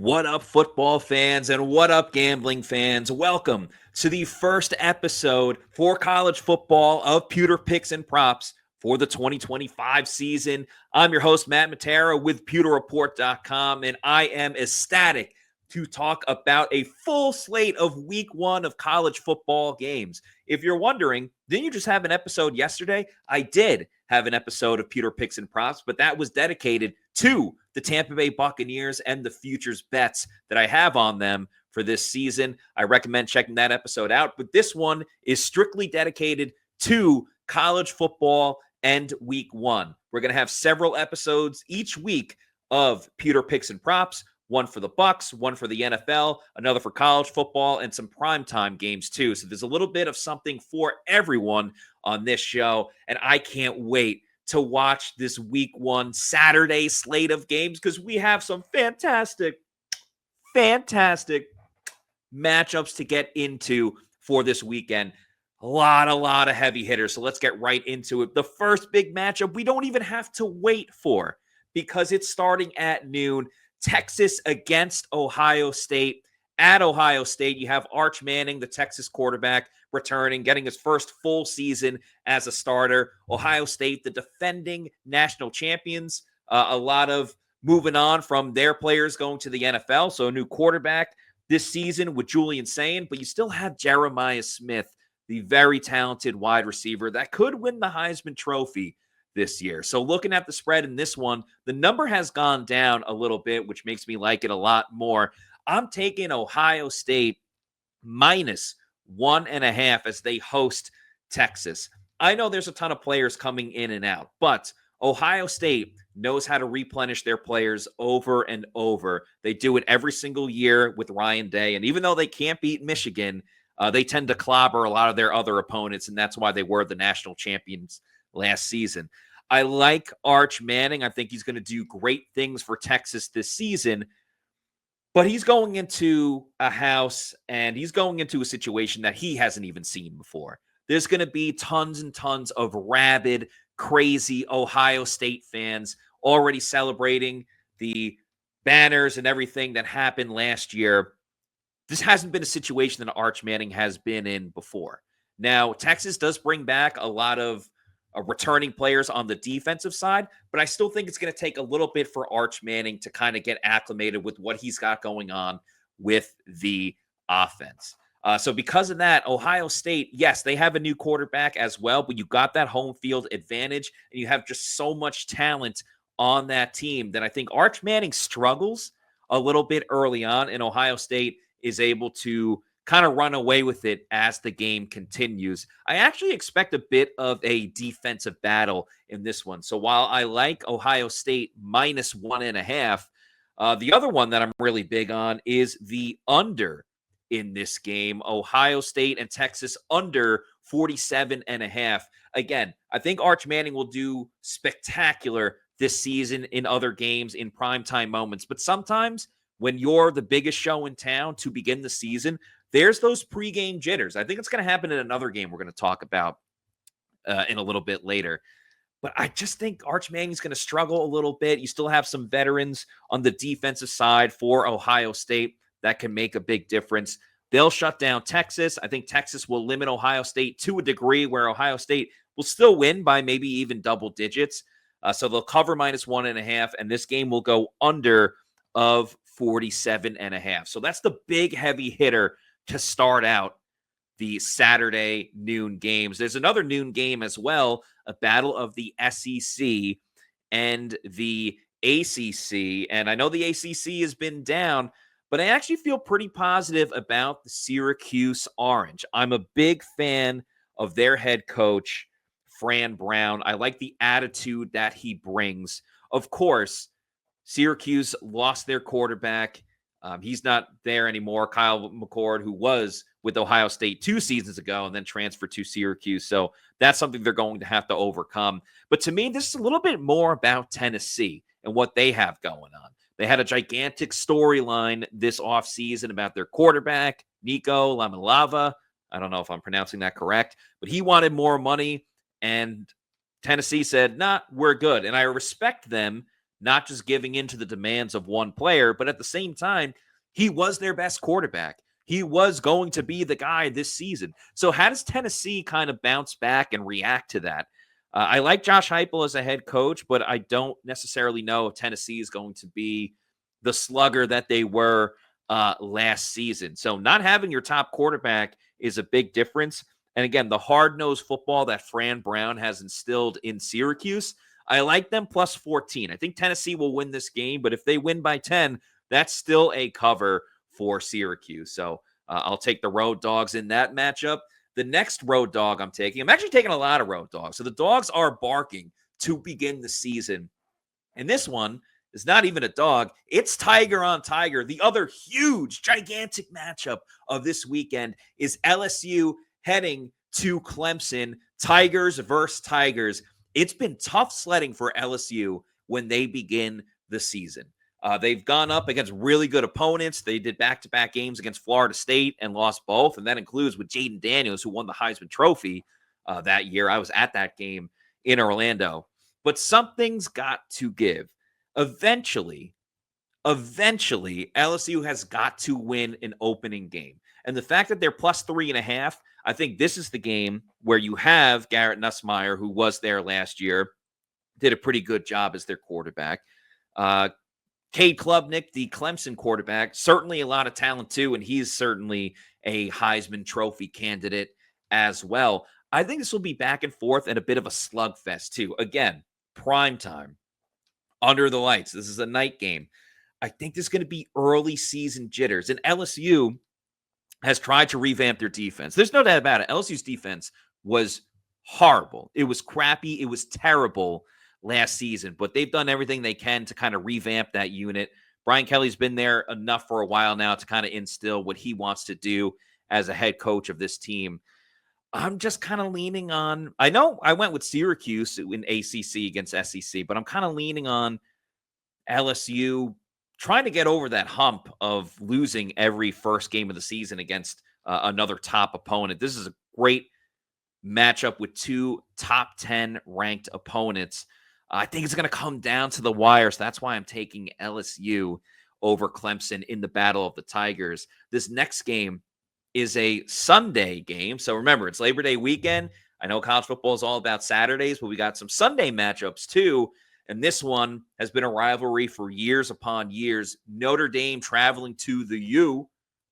What up, football fans, and what up, gambling fans? Welcome to the first episode for college football of Pewter Picks and Props for the 2025 season. I'm your host, Matt Matera with PewterReport.com, and I am ecstatic to talk about a full slate of week one of college football games. If you're wondering, didn't you just have an episode yesterday? I did have an episode of Pewter Picks and Props, but that was dedicated to the Tampa Bay Buccaneers and the futures bets that I have on them for this season. I recommend checking that episode out, but this one is strictly dedicated to college football and week one. We're going to have several episodes each week of Pewter Picks and Props, one for the Bucs, one for the NFL, another for college football, and some primetime games too. So there's a little bit of something for everyone on this show, and I can't wait to watch this week one Saturday slate of games because we have some fantastic matchups to get into for this weekend. A lot of heavy hitters. So let's get right into it. The first big matchup we don't even have to wait for because it's starting at noon. Texas against Ohio State. At Ohio State, you have Arch Manning, the Texas quarterback, returning, getting his first full season as a starter. Ohio State, the defending national champions. A lot of moving on from their players going to the NFL. So a new quarterback this season with Julian Sayin, but you still have Jeremiah Smith, the very talented wide receiver that could win the Heisman Trophy this year. So looking at the spread in this one, the number has gone down a little bit, which makes me like it a lot more. I'm taking Ohio State minus 1.5 as they host Texas. I know there's a ton of players coming in and out, but Ohio State knows how to replenish their players over and over. They do it every single year with Ryan Day, and even though they can't beat Michigan, they tend to clobber a lot of their other opponents, and that's why they were the national champions last season. I like Arch Manning. I think he's going to do great things for Texas this season, but he's going into a house and he's going into a situation that he hasn't even seen before. There's going to be tons and tons of rabid, crazy Ohio State fans already celebrating the banners and everything that happened last year. This hasn't been a situation that Arch Manning has been in before. Now, Texas does bring back a lot of returning players on the defensive side, but I still think it's going to take a little bit for Arch Manning to kind of get acclimated with what he's got going on with the offense. So because of that, Ohio State, yes, they have a new quarterback as well, but you got that home field advantage, and you have just so much talent on that team that I think Arch Manning struggles a little bit early on, and Ohio State is able to kind of run away with it as the game continues. I actually expect a bit of a defensive battle in this one. So while I like Ohio State minus 1.5, the other one that I'm really big on is the under in this game. Ohio State and Texas under 47.5. Again, I think Arch Manning will do spectacular this season in other games in primetime moments. But sometimes when you're the biggest show in town to begin the season, there's those pregame jitters. I think it's going to happen in another game we're going to talk about in a little bit later. But I just think Arch Manning's going to struggle a little bit. You still have some veterans on the defensive side for Ohio State that can make a big difference. They'll shut down Texas. I think Texas will limit Ohio State to a degree where Ohio State will still win by maybe even double digits. So they'll cover minus 1.5, and this game will go under of 47.5. So that's the big heavy hitter to start out the Saturday noon games. There's another noon game as well, a battle of the SEC and the ACC. And I know the ACC has been down, but I actually feel pretty positive about the Syracuse Orange. I'm a big fan of their head coach, Fran Brown. I like the attitude that he brings. Of course, Syracuse lost their quarterback. He's not there anymore. Kyle McCord, who was with Ohio State 2 seasons ago and then transferred to Syracuse. So that's something they're going to have to overcome. But to me, this is a little bit more about Tennessee and what they have going on. They had a gigantic storyline this offseason about their quarterback, Nico Lamalava. I don't know if I'm pronouncing that correct, but he wanted more money, and Tennessee said, nah, we're good. And I respect them not just giving in to the demands of one player, but at the same time, he was their best quarterback. He was going to be the guy this season. So how does Tennessee kind of bounce back and react to that? I like Josh Heupel as a head coach, but I don't necessarily know if Tennessee is going to be the slugger that they were last season. So not having your top quarterback is a big difference. And again, the hard-nosed football that Fran Brown has instilled in Syracuse, I like them plus 14. I think Tennessee will win this game, but if they win by 10, that's still a cover for Syracuse. So I'll take the road dogs in that matchup. The next road dog I'm actually taking a lot of road dogs. So the dogs are barking to begin the season. And this one is not even a dog. It's Tiger on Tiger. The other huge, gigantic matchup of this weekend is LSU heading to Clemson. Tigers versus Tigers. It's been tough sledding for LSU when they begin the season. They've gone up against really good opponents. They did back-to-back games against Florida State and lost both, and that includes with Jaden Daniels, who won the Heisman Trophy that year. I was at that game in Orlando. But something's got to give. Eventually, LSU has got to win an opening game. And the fact that they're plus 3.5, I think this is the game where you have Garrett Nussmeier, who was there last year, did a pretty good job as their quarterback. Cade Klubnik, the Clemson quarterback, certainly a lot of talent too, and he's certainly a Heisman Trophy candidate as well. I think this will be back and forth and a bit of a slugfest too. Again, prime time, under the lights. This is a night game. I think there's going to be early season jitters, and LSU has tried to revamp their defense. There's no doubt about it. LSU's defense was horrible. It was crappy. It was terrible last season, but they've done everything they can to kind of revamp that unit. Brian Kelly's been there enough for a while now to kind of instill what he wants to do as a head coach of this team. I'm just kind of leaning on, I know I went with Syracuse in ACC against SEC, but I'm kind of leaning on LSU trying to get over that hump of losing every first game of the season against another top opponent. This is a great matchup with two top 10 ranked opponents. I think it's going to come down to the wire, so that's why I'm taking LSU over Clemson in the Battle of the Tigers. This next game is a Sunday game, so remember, it's Labor Day weekend. I know college football is all about Saturdays, but we got some Sunday matchups too, and this one has been a rivalry for years upon years. Notre Dame traveling to the U,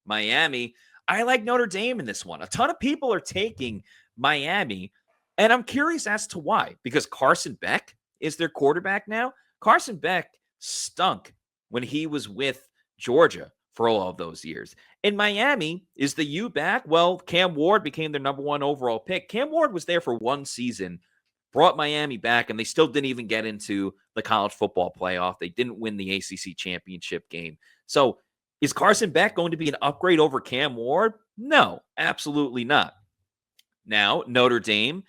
Miami. I like Notre Dame in this one. A ton of people are taking Miami, and I'm curious as to why, because Carson Beck is their quarterback now. Carson Beck stunk when he was with Georgia for all of those years. In Miami, is the U back? Well, Cam Ward became their number 1 overall pick. Cam Ward was there for one season, brought Miami back, and they still didn't even get into the college football playoff. They didn't win the ACC championship game. So is Carson Beck going to be an upgrade over Cam Ward? No, absolutely not. Now, Notre Dame,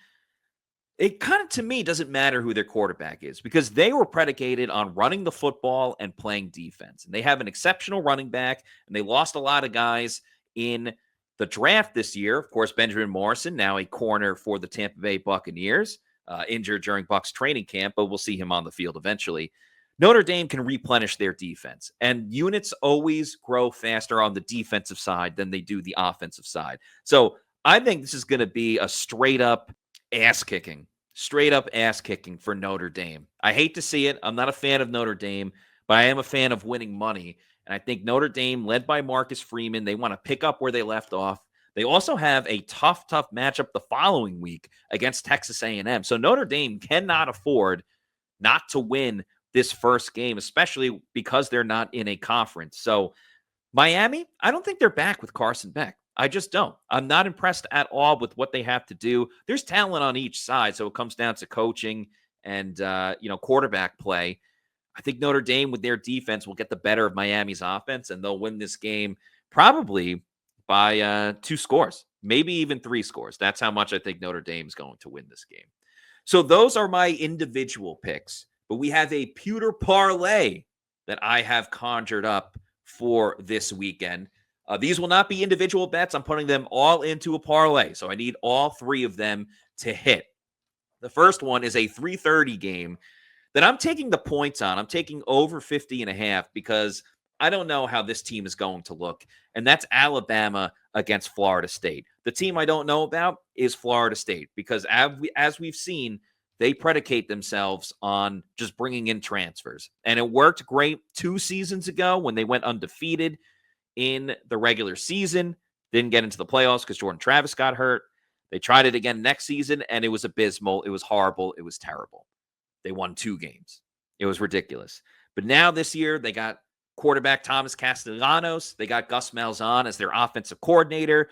it kind of, to me, doesn't matter who their quarterback is because they were predicated on running the football and playing defense. And they have an exceptional running back, and they lost a lot of guys in the draft this year. Of course, Benjamin Morrison, now a corner for the Tampa Bay Buccaneers, injured during Bucs training camp, but we'll see him on the field eventually. Notre Dame can replenish their defense, and units always grow faster on the defensive side than they do the offensive side. So I think this is going to be a straight up ass kicking for Notre Dame. I hate to see it. I'm not a fan of Notre Dame, but I am a fan of winning money. And I think Notre Dame, led by Marcus Freeman, they want to pick up where they left off. They also have a tough matchup the following week against Texas A&M. So Notre Dame cannot afford not to win this first game, especially because they're not in a conference. So Miami, I don't think they're back with Carson Beck. I just don't. I'm not impressed at all with what they have to do. There's talent on each side, so it comes down to coaching and quarterback play. I think Notre Dame with their defense will get the better of Miami's offense, and they'll win this game probably by 2 scores, maybe even 3 scores. That's how much I think Notre Dame is going to win this game. So those are my individual picks, but we have a pewter parlay that I have conjured up for this weekend. These will not be individual bets. I'm putting them all into a parlay, so I need all 3 of them to hit. The first one is a 3:30 game. that I'm taking the points on. I'm taking over 50.5 because I don't know how this team is going to look. And that's Alabama against Florida State. The team I don't know about is Florida State because as we've seen, they predicate themselves on just bringing in transfers. And it worked great 2 seasons ago when they went undefeated in the regular season. Didn't get into the playoffs because Jordan Travis got hurt. They tried it again next season, and it was abysmal. It was horrible. It was terrible. They won 2 games. It was ridiculous. But now this year, they got quarterback Thomas Castellanos. They got Gus Malzahn as their offensive coordinator.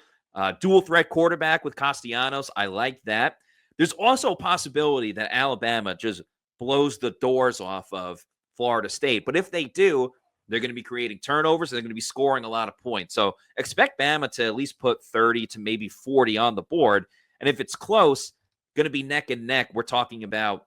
Dual threat quarterback with Castellanos. I like that. There's also a possibility that Alabama just blows the doors off of Florida State. But if they do, they're going to be creating turnovers and they're going to be scoring a lot of points. So expect Bama to at least put 30 to maybe 40 on the board. And if it's close, going to be neck and neck. We're talking about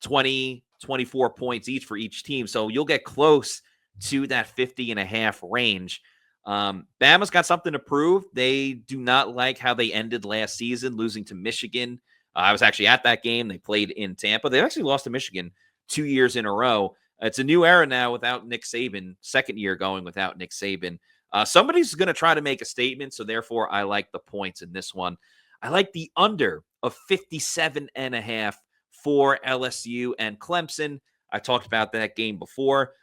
20, 24 points each for each team. So you'll get close to that 50.5 range. Bama's got something to prove. They do not like how they ended last season, losing to Michigan. I was actually at that game. They played in Tampa. They actually lost to Michigan 2 years in a row. It's a new era now without Nick Saban, second year going without Nick Saban. Somebody's going to try to make a statement, so therefore I like the points in this one. I like the under of 57.5 for LSU and Clemson. I talked about that game before.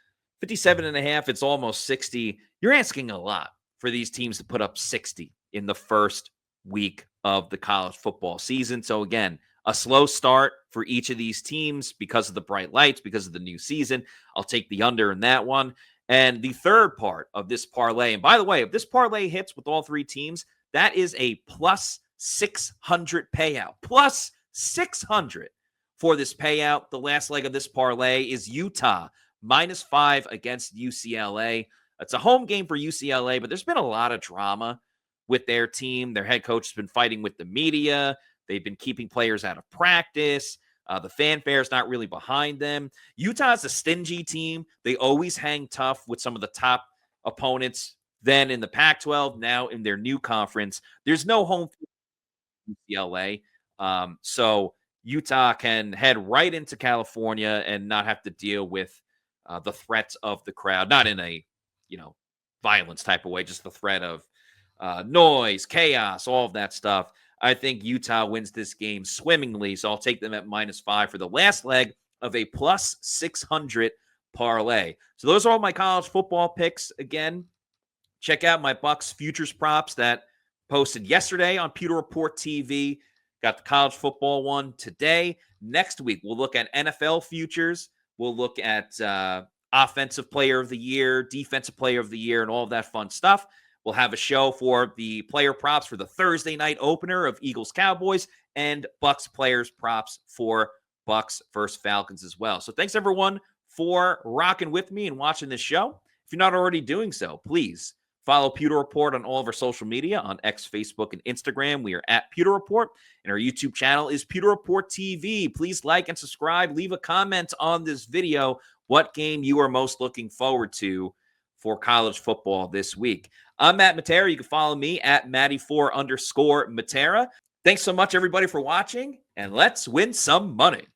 57.5, it's almost 60. You're asking a lot for these teams to put up 60 in the first week of the college football season. So again, a slow start for each of these teams because of the bright lights, because of the new season. I'll take the under in that one. And the third part of this parlay, and by the way, if this parlay hits with all 3 teams, that is a plus 600 payout. Plus 600 for this payout. The last leg of this parlay is Utah -5 against UCLA. It's a home game for UCLA, but there's been a lot of drama with their team. Their head coach has been fighting with the media. They've been keeping players out of practice. The fanfare is not really behind them. Utah's a stingy team. They always hang tough with some of the top opponents then in the Pac-12, now in their new conference. There's no home field for UCLA. So Utah can head right into California and not have to deal with the threats of the crowd, not in a, violence type of way, just the threat of noise, chaos, all of that stuff. I think Utah wins this game swimmingly, so I'll take them at -5 for the last leg of a plus 600 parlay. So those are all my college football picks. Again, check out my Bucs futures props that posted yesterday on Pewter Report TV. Got the college football one today. Next week, we'll look at NFL futures. We'll look at offensive player of the year, defensive player of the year, and all of that fun stuff. We'll have a show for the player props for the Thursday night opener of Eagles-Cowboys and Bucs players props for Bucs versus Falcons as well. So thanks, everyone, for rocking with me and watching this show. If you're not already doing so, please follow Pewter Report on all of our social media on X, Facebook, and Instagram. We are at Pewter Report, and our YouTube channel is Pewter Report TV. Please like and subscribe. Leave a comment on this video what game you are most looking forward to for college football this week. I'm Matt Matera. You can follow me at Matty4_Matera. Thanks so much, everybody, for watching, and let's win some money.